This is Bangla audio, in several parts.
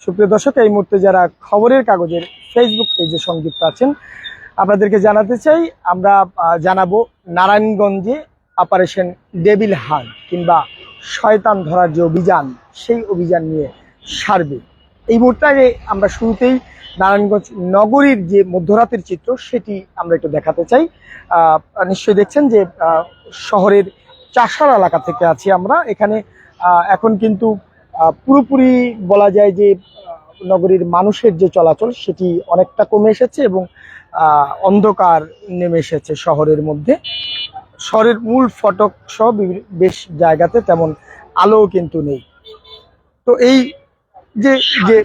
সুপ্রিয় দর্শক, এই মুহূর্তে যারা খবরের কাগজের ফেসবুক পেজে সংযুক্ত আছেন, আপনাদেরকে জানাতে চাই, আমরা জানাবো নারায়ণগঞ্জে অপারেশন ডেভিল হান্ট কিংবা শয়তান ধরার যে অভিযান, সেই অভিযান নিয়ে সার্বিক এই মুহূর্তে আগে আমরা শুরুতেই নারায়ণগঞ্জ নগরীর যে মধ্যরাতের চিত্র সেটি আমরা একটু দেখাতে চাই। নিশ্চয়ই দেখছেন যে শহরের চাষার এলাকা থেকে আছি আমরা। এখানে এখন কিন্তু পুরোপুরি বলা যায় যে নগরীর মানুষের যে চলাচল সেটি অনেকটা কমে এসেছে এবং অন্ধকার নেমে এসেছে শহরের মধ্যে। শহরের মূল ফটক সহ বেশ জায়গাতে তেমন আলো কিন্তু নেই। তো এই যে যে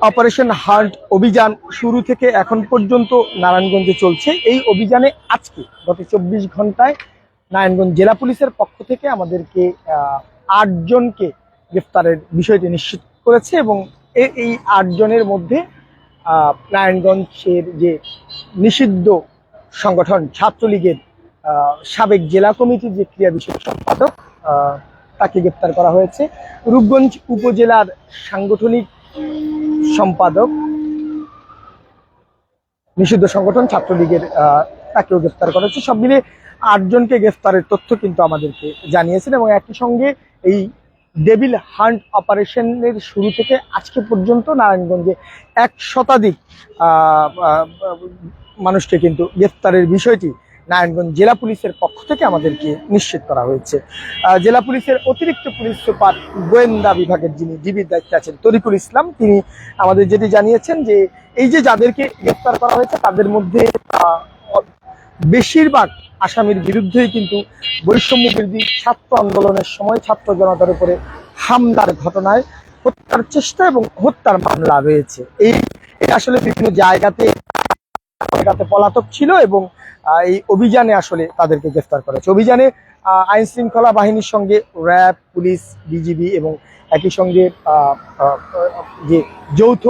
অপারেশন হান্ট অভিযান শুরু থেকে এখন পর্যন্ত নারায়ণগঞ্জে চলছে, এই অভিযানে আজকে গত 24 ঘন্টায় নারায়ণগঞ্জ জেলা পুলিশের পক্ষ থেকে আমাদেরকে 8 জনকে গ্রেফতারের বিষয়টি নিশ্চিত করেছে এবং এই 8 জনের মধ্যে নারায়ণগঞ্জের যে নিষিদ্ধ সংগঠন ছাত্রলীগের সাবেক জেলা কমিটির যে ক্রিয়া বিষয়ক সম্পাদক তাকে গ্রেফতার করা হয়েছে। রূপগঞ্জ উপজেলার সাংগঠনিক সম্পাদক নিষিদ্ধ সংগঠন ছাত্রলীগের তাকেও গ্রেফতার করা হয়েছে। সব মিলে 8 জনকে গ্রেফতারের তথ্য কিন্তু আমাদেরকে জানিয়েছেন এবং একই সঙ্গে এই ডেভিল হান্ট অপারেশনের শুরু থেকে আজকে পর্যন্ত নারায়ণগঞ্জে 1 শতাধিক মানুষকে কিন্তু গ্রেফতারের বিষয়টি নারায়ণগঞ্জ জেলা পুলিশের পক্ষ থেকে আমাদেরকে নিশ্চিত করা হয়েছে। জেলা পুলিশের অতিরিক্ত পুলিশ সুপার গোয়েন্দা বিভাগের যিনি ডিবির দায়িত্বে আছেন তরিকুল ইসলাম, তিনি আমাদের যেটি জানিয়েছেন যে এই যে যাদেরকে গ্রেফতার করা হয়েছে তাদের মধ্যে বেশিরভাগ আসামির বিরুদ্ধেই কিন্তু বৈষম্য বিরোধী ছাত্র আন্দোলনের সময় ছাত্র জনতার উপরে হামলার ঘটনায় হত্যার চেষ্টা এবং হত্যার মামলা রয়েছে। এই আসলে বিভিন্ন জায়গাতে পলাতক ছিল এবং এই অভিযানে আসলে তাদেরকে গ্রেফতার করা হয়েছে। অভিযানে আইন শৃঙ্খলা বাহিনীর সঙ্গে র্যাব, পুলিশ, বিজিবি এবং একই সঙ্গে যে যৌথ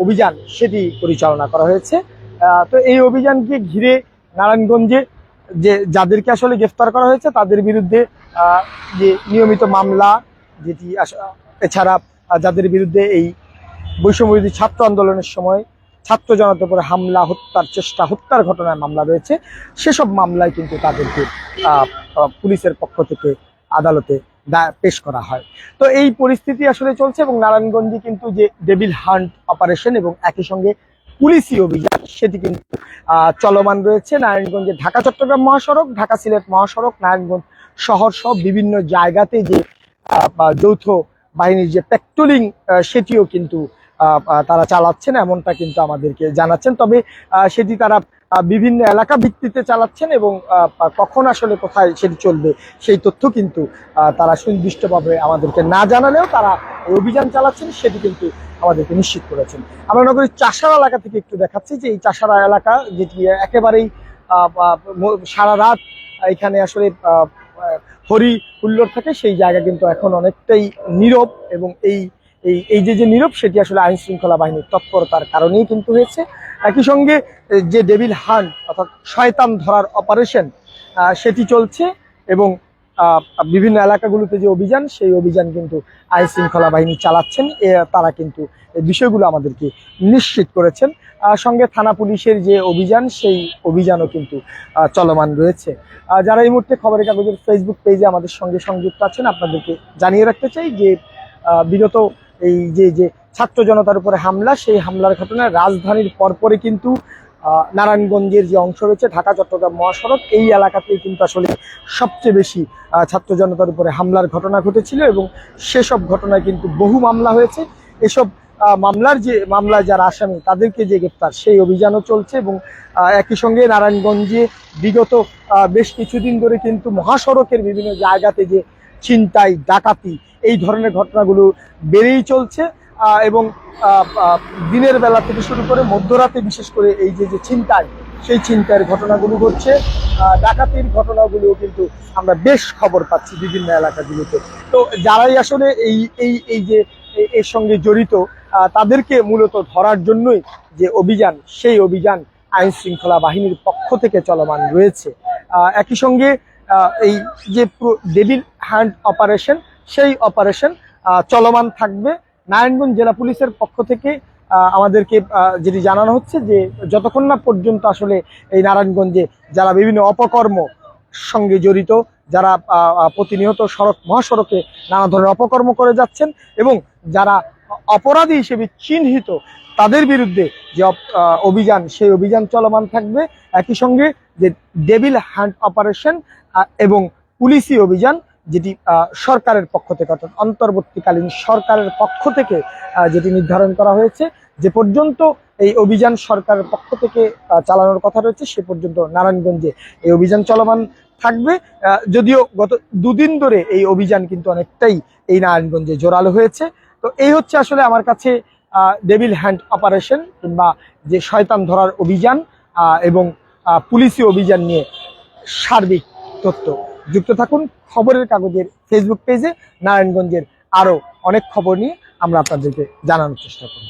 অভিযান সেটি পরিচালনা করা হয়েছে। তো এই অভিযানকে ঘিরে নারায়ণগঞ্জে যে যাদেরকে আসলে গ্রেফতার করা হয়েছে তাদের বিরুদ্ধে যে নিয়মিত মামলা, যেটি এছাড়া যাদের বিরুদ্ধে এই বৈষম্যবিরোধী ছাত্র আন্দোলনের সময় ছাত্র জনতার উপরে হামলা, হত্যার চেষ্টা, হত্যার ঘটনায় মামলা রয়েছে, সেসব মামলায় কিন্তু তাদেরকে পুলিশের পক্ষ থেকে আদালতে পেশ করা হয়। তো এই পরিস্থিতি আসলে চলছে এবং নারায়ণগঞ্জে কিন্তু যে ডেভিল হান্ট অপারেশন এবং একই সঙ্গে পুলিশি অভিযান সেটি কিন্তু চলমান রয়েছে। নারায়ণগঞ্জে ঢাকা চট্টগ্রাম মহাসড়ক, ঢাকা সিলেট মহাসড়ক, নারায়ণগঞ্জ শহর সহ বিভিন্ন জায়গাতে যে যৌথ বাহিনীর যে পেট্রোলিং সেটিও কিন্তু তারা চালাচ্ছেন, এমনটা কিন্তু আমাদেরকে জানাচ্ছেন। তবে সেটি তারা বিভিন্ন এলাকা ভিত্তিতে চালাচ্ছেন এবং কখন আসলে কোথায় সেটি চলবে সেই তথ্য কিন্তু তারা সুনির্দিষ্টভাবে আমাদেরকে না জানালেও তারা অভিযান চালাচ্ছেন সেটি কিন্তু আমাদেরকে নিশ্চিত করেছেন। আমরা নগরীর চাষারা এলাকা থেকে একটু দেখাচ্ছি যে এই চাষারা এলাকা যেটি একেবারেই সারা রাত এখানে আসলে হরি হুল্লোড় থাকে, সেই জায়গা কিন্তু এখন অনেকটাই নীরব এবং এই যে নীরব সেটি আসলে আইন শৃঙ্খলা বাহিনীর তৎপরতার কারণেই কিন্তু হয়েছে। একই সঙ্গে যে ডেভিল হান্ট অর্থাৎ শয়তান ধরার অপারেশন সেটি চলছে এবং বিভিন্ন এলাকাগুলোতে যে অভিযান, সেই অভিযান কিন্তু আইন শৃঙ্খলা বাহিনী চালাচ্ছেন। তারা কিন্তু এই বিষয়গুলো আমাদেরকে নিশ্চিত করেছেন। সঙ্গে থানা পুলিশের যে অভিযান, সেই অভিযানও কিন্তু চলমান রয়েছে। যারা এই মুহূর্তে খবরের কাগজের ফেসবুক পেজে আমাদের সঙ্গে সংযুক্ত আছেন, আপনাদেরকে জানিয়ে রাখতে চাই যে বিগত এই যে ছাত্র জনতার উপরে হামলা, সেই হামলার ঘটনায় রাজধানীর পরপরে কিন্তু নারায়ণগঞ্জের যে অংশ রয়েছে ঢাকা চট্টগ্রাম মহাসড়ক, এই এলাকাতেই কিন্তু আসলে সবচেয়ে বেশি ছাত্র জনতার উপরে হামলার ঘটনা ঘটেছিল এবং সেসব ঘটনায় কিন্তু বহু মামলা হয়েছে। এসব মামলায় যারা আসামি তাদেরকে যে গ্রেফতার, সেই অভিযানও চলছে এবং একই সঙ্গে নারায়ণগঞ্জে বিগত বেশ কিছুদিন ধরে কিন্তু মহাসড়কের বিভিন্ন জায়গাতে যে ছিনতাই, ডাকাতি, এই ধরনের ঘটনাগুলো বেড়েই চলছে এবং দিনের বেলা থেকে শুরু করে মধ্যরাতে বিশেষ করে এই যে ছিনতাই, সেই ছিনতাইয়ের ঘটনাগুলো ঘটছে। ডাকাতির ঘটনাগুলো কিন্তু আমরা বেশ খবর পাচ্ছি বিভিন্ন এলাকাগুলোতে। তো যারাই আসলে এই যে এর সঙ্গে জড়িত তাদেরকে মূলত ধরার জন্যই যে অভিযান, সেই অভিযান আইন শৃঙ্খলা বাহিনীর পক্ষ থেকে চলমান রয়েছে। একই সঙ্গে এই যে ডেভিল হান্ট অপারেশন, সেই অপারেশন চলমান থাকবে। নারায়ণগঞ্জ জেলা পুলিশের পক্ষ থেকে আমাদেরকে যেটি জানানো হচ্ছে যে যতক্ষণ না পর্যন্ত আসলে এই নারায়ণগঞ্জে যারা বিভিন্ন অপকর্ম সঙ্গে জড়িত, যারা প্রতিনিয়ত মহাসড়কে নানা ধরনের অপকর্ম করে যাচ্ছেন এবং যারা অপরাধী হিসেবে চিহ্নিত, তাদের বিরুদ্ধে যে অভিযান, সেই অভিযান চলমান থাকবে। একই সঙ্গে যে ডেভিল হান্ট অপারেশন এবং পুলিশি অভিযান, যেটি সরকারের পক্ষ থেকে অর্থাৎ অন্তর্বর্তীকালীন সরকারের পক্ষ থেকে যেটি নির্ধারণ করা হয়েছে, যে পর্যন্ত এই অভিযান সরকারের পক্ষ থেকে চালানোর কথা রয়েছে সে পর্যন্ত নারায়ণগঞ্জে এই অভিযান চলমান থাকবে। যদিও গত দুদিন ধরে এই অভিযান কিন্তু অনেকটাই এই নারায়ণগঞ্জে জোরালো হয়েছে। তো এই হচ্ছে আসলে আমার কাছে ডেভিল হ্যান্ড অপারেশন কিংবা যে শয়তান ধরার অভিযান এবং পুলিশি অভিযান নিয়ে সার্বিক তথ্য। যুক্ত থাকুন খবরের কাগজের ফেসবুক পেজে। নারায়ণগঞ্জের আরো অনেক খবর নিয়ে আমরা আপনাদেরকে জানানোর চেষ্টা করব।